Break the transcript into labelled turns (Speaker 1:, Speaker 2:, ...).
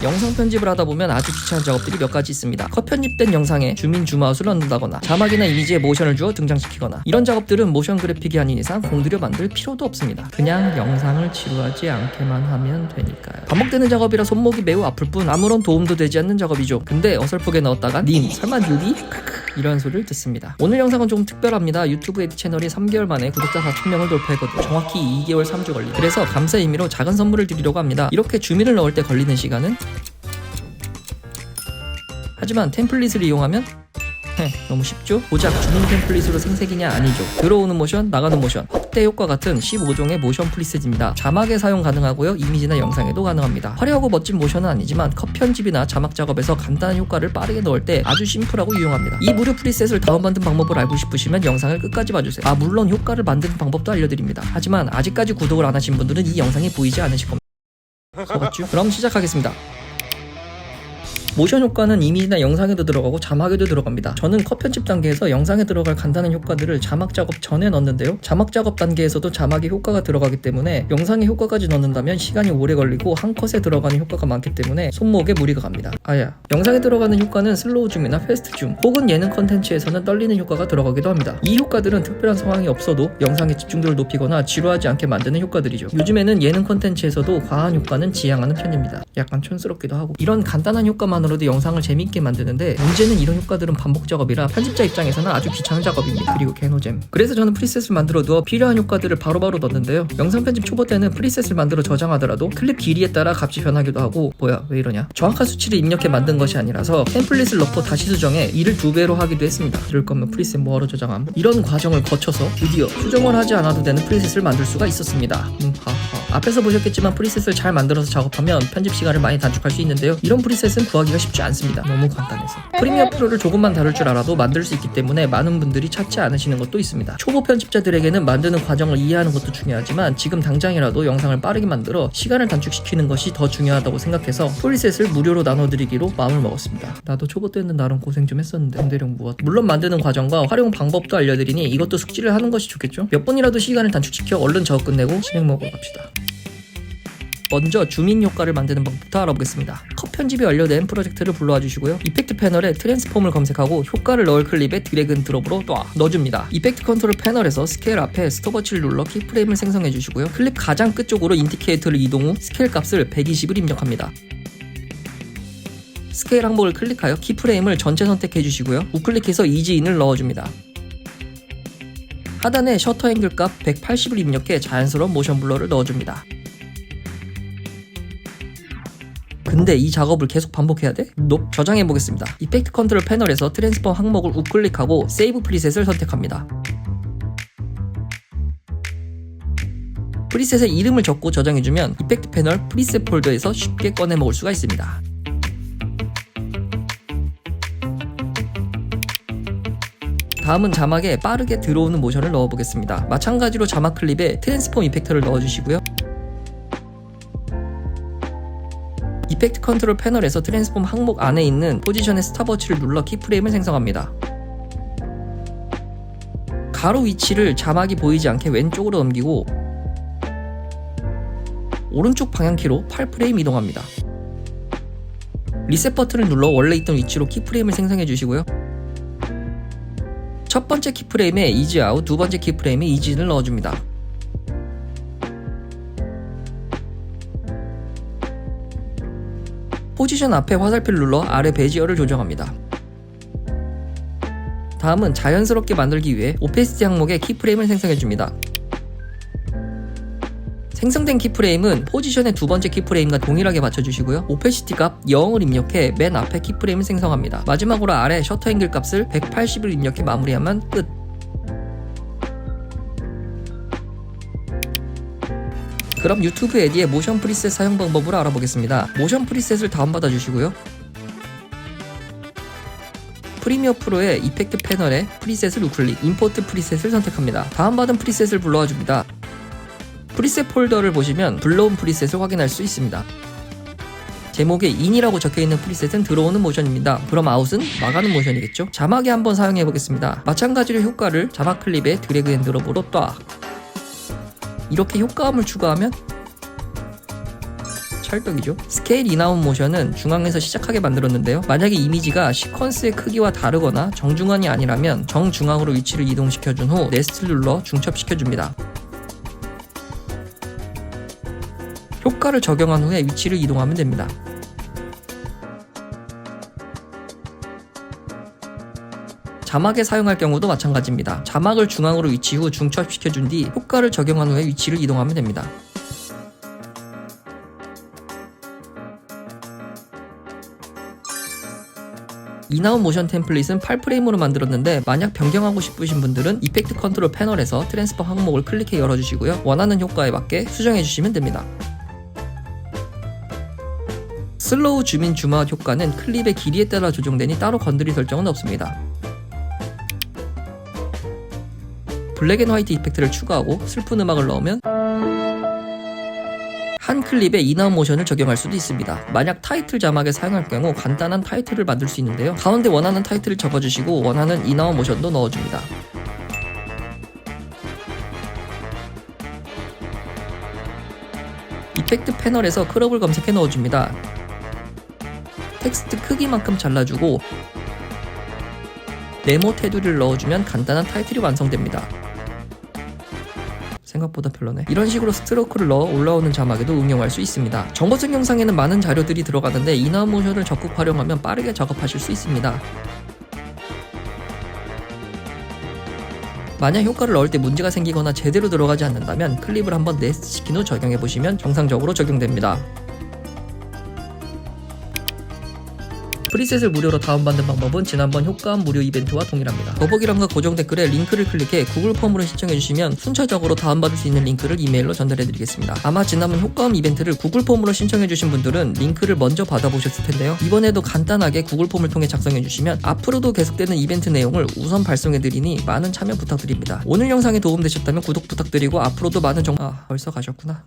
Speaker 1: 영상 편집을 하다 보면 아주 귀찮은 작업들이 몇 가지 있습니다. 컷 편집된 영상에 주민 줌아웃을 넣는다거나 자막이나 이미지에 모션을 주어 등장시키거나 이런 작업들은 모션 그래픽이 아닌 이상 공들여 만들 필요도 없습니다. 그냥 영상을 지루하지 않게만 하면 되니까요. 반복되는 작업이라 손목이 매우 아플 뿐 아무런 도움도 되지 않는 작업이죠. 근데 어설프게 넣었다가 님 설마 뉴비? 이런 소리를 듣습니다. 오늘 영상은 조금 특별합니다. 유튜브 에디 채널이 3개월 만에 구독자 4,000명을 돌파했거든요. 정확히 2개월 3주 걸린. 그래서 감사의 의미로 작은 선물을 드리려고 합니다. 이렇게 주민을 넣을 때 걸리는 시간은 하지만 템플릿을 이용하면 너무 쉽죠? 고작 주민 템플릿으로 생색이냐? 아니죠. 들어오는 모션, 나가는 모션, 확대 효과 같은 15종의 모션 프리셋입니다. 자막에 사용 가능하고요. 이미지나 영상에도 가능합니다. 화려하고 멋진 모션은 아니지만 컷 편집이나 자막 작업에서 간단한 효과를 빠르게 넣을 때 아주 심플하고 유용합니다. 이 무료 프리셋을 다운받는 방법을 알고 싶으시면 영상을 끝까지 봐주세요. 물론 효과를 만드는 방법도 알려드립니다. 하지만 아직까지 구독을 안 하신 분들은 이 영상이 보이지 않으실 겁니다. 속았죠? 그럼 시작하겠습니다. 모션 효과는 이미지나 영상에도 들어가고 자막에도 들어갑니다. 저는 컷 편집 단계에서 영상에 들어갈 간단한 효과들을 자막 작업 전에 넣는데요. 자막 작업 단계에서도 자막에 효과가 들어가기 때문에 영상에 효과까지 넣는다면 시간이 오래 걸리고 한 컷에 들어가는 효과가 많기 때문에 손목에 무리가 갑니다. 영상에 들어가는 효과는 슬로우 줌이나 패스트 줌 혹은 예능 컨텐츠에서는 떨리는 효과가 들어가기도 합니다. 이 효과들은 특별한 상황이 없어도 영상의 집중도를 높이거나 지루하지 않게 만드는 효과들이죠. 요즘에는 예능 컨텐츠에서도 과한 효과는 지양하는 편입니다. 약간 촌스럽기도 하고 이런 간단한 효과만으로도 영상을 재밌게 만드는데 문제는 이런 효과들은 반복 작업이라 편집자 입장에서는 아주 귀찮은 작업입니다. 그리고 개노잼. 그래서 저는 프리셋을 만들어 두어 필요한 효과들을 바로바로 넣는데요. 영상 편집 초보 때는 프리셋을 만들어 저장하더라도 클립 길이에 따라 값이 변하기도 하고 왜 이러냐? 정확한 수치를 입력해 만든 것이 아니라서 템플릿을 넣고 다시 수정해 이를 2배로 하기도 했습니다. 이럴 거면 프리셋 뭐하러 저장함? 이런 과정을 거쳐서 드디어 수정을 하지 않아도 되는 프리셋을 만들 수가 있었습니다. 앞에서 보셨겠지만 프리셋을 잘 만들어서 작업하면 편집 시간을 많이 단축할 수 있는데요. 이런 프리셋은 구하기가 쉽지 않습니다. 너무 간단해서. 프리미어 프로를 조금만 다룰 줄 알아도 만들 수 있기 때문에 많은 분들이 찾지 않으시는 것도 있습니다. 초보 편집자들에게는 만드는 과정을 이해하는 것도 중요하지만 지금 당장이라도 영상을 빠르게 만들어 시간을 단축시키는 것이 더 중요하다고 생각해서 프리셋을 무료로 나눠드리기로 마음을 먹었습니다. 나도 초보 때는 나름 고생 좀 했었는데 공대령 무엇. 물론 만드는 과정과 활용 방법도 알려드리니 이것도 숙지를 하는 것이 좋겠죠? 몇 분이라도 시간을 단축시켜 얼른 작업 끝내고 진행 먹으러 갑시다. 먼저 주민 효과를 만드는 방법부터 알아보겠습니다. 컷 편집이 완료된 프로젝트를 불러와 주시고요. 이펙트 패널에 트랜스폼을 검색하고 효과를 넣을 클립에 드래그 앤 드롭으로 넣어줍니다. 이펙트 컨트롤 패널에서 스케일 앞에 스톱워치를 눌러 키프레임을 생성해 주시고요. 클립 가장 끝쪽으로 인디케이터를 이동 후 스케일 값을 120을 입력합니다. 스케일 항목을 클릭하여 키프레임을 전체 선택해 주시고요. 우클릭해서 이지인을 넣어줍니다. 하단에 셔터 앵글 값 180을 입력해 자연스러운 모션 블러를 넣어줍니다. 근데 이 작업을 계속 반복해야 돼? 저장해보겠습니다. 이펙트 컨트롤 패널에서 트랜스폼 항목을 우클릭하고 세이브 프리셋을 선택합니다. 프리셋의 이름을 적고 저장해주면 이펙트 패널 프리셋 폴더에서 쉽게 꺼내먹을 수가 있습니다. 다음은 자막에 빠르게 들어오는 모션을 넣어보겠습니다. 마찬가지로 자막 클립에 트랜스폼 이펙터를 넣어주시고요. 이펙트 컨트롤 패널에서 트랜스폼 항목 안에 있는 포지션의 스탑워치를 눌러 키프레임을 생성합니다. 가로 위치를 자막이 보이지 않게 왼쪽으로 넘기고 오른쪽 방향키로 8프레임 이동합니다. 리셋 버튼을 눌러 원래 있던 위치로 키프레임을 생성해 주시고요. 첫 번째 키프레임에 이지 아웃, 두 번째 키프레임에 이지인을 넣어줍니다. 포지션 앞에 화살표를 눌러 아래 베지어를 조정합니다. 다음은 자연스럽게 만들기 위해 오페시티 항목에 키프레임을 생성해줍니다. 생성된 키프레임은 포지션의 두 번째 키프레임과 동일하게 맞춰주시고요. 오페시티 값 0을 입력해 맨 앞에 키프레임을 생성합니다. 마지막으로 아래 셔터 앵글 값을 180을 입력해 마무리하면 끝. 그럼 유튜브 에디의 모션 프리셋 사용 방법을 알아보겠습니다. 모션 프리셋을 다운받아 주시고요. 프리미어 프로의 이펙트 패널에 프리셋을 우클릭, 임포트 프리셋을 선택합니다. 다운받은 프리셋을 불러와 줍니다. 프리셋 폴더를 보시면 불러온 프리셋을 확인할 수 있습니다. 제목에 in이라고 적혀있는 프리셋은 들어오는 모션입니다. 그럼 out은 나가는 모션이겠죠? 자막에 한번 사용해보겠습니다. 마찬가지로 효과를 자막 클립에 드래그 앤 드롭으로 이렇게 효과음을 추가하면 찰떡이죠. 스케일 인아웃 모션은 중앙에서 시작하게 만들었는데요. 만약에 이미지가 시퀀스의 크기와 다르거나 정중앙이 아니라면 정중앙으로 위치를 이동시켜준 후 네스트를 눌러 중첩시켜줍니다. 효과를 적용한 후에 위치를 이동하면 됩니다. 자막에 사용할 경우도 마찬가지입니다. 자막을 중앙으로 위치 후 중첩시켜준 뒤 효과를 적용한 후에 위치를 이동하면 됩니다. 인아웃 모션 템플릿은 8프레임으로 만들었는데 만약 변경하고 싶으신 분들은 이펙트 컨트롤 패널에서 트랜스퍼 항목을 클릭해 열어주시고요. 원하는 효과에 맞게 수정해주시면 됩니다. 슬로우 줌인 줌아웃 효과는 클립의 길이에 따라 조정되니 따로 건드릴 설정은 없습니다. 블랙 앤 화이트 이펙트를 추가하고 슬픈 음악을 넣으면 한 클립에 인아웃 모션을 적용할 수도 있습니다. 만약 타이틀 자막에 사용할 경우 간단한 타이틀을 만들 수 있는데요. 가운데 원하는 타이틀을 적어주시고 원하는 인아웃 모션도 넣어줍니다. 이펙트 패널에서 크롭을 검색해 넣어줍니다. 텍스트 크기만큼 잘라주고 네모 테두리를 넣어주면 간단한 타이틀이 완성됩니다. 생각보다 별로네. 이런 식으로 스트로크를 넣어 올라오는 자막에도 응용할 수 있습니다. 정보성 영상에는 많은 자료들이 들어가는데 인아웃 모션을 적극 활용하면 빠르게 작업하실 수 있습니다. 만약 효과를 넣을 때 문제가 생기거나 제대로 들어가지 않는다면 클립을 한번 네스트 시킨 후 적용해보시면 정상적으로 적용됩니다. 프리셋을 무료로 다운받는 방법은 지난번 효과음 무료 이벤트와 동일합니다. 더보기란과 고정 댓글에 링크를 클릭해 구글 폼으로 신청해주시면 순차적으로 다운받을 수 있는 링크를 이메일로 전달해드리겠습니다. 아마 지난번 효과음 이벤트를 구글 폼으로 신청해주신 분들은 링크를 먼저 받아보셨을 텐데요. 이번에도 간단하게 구글 폼을 통해 작성해주시면 앞으로도 계속되는 이벤트 내용을 우선 발송해드리니 많은 참여 부탁드립니다. 오늘 영상이 도움되셨다면 구독 부탁드리고 앞으로도 많은 벌써 가셨구나.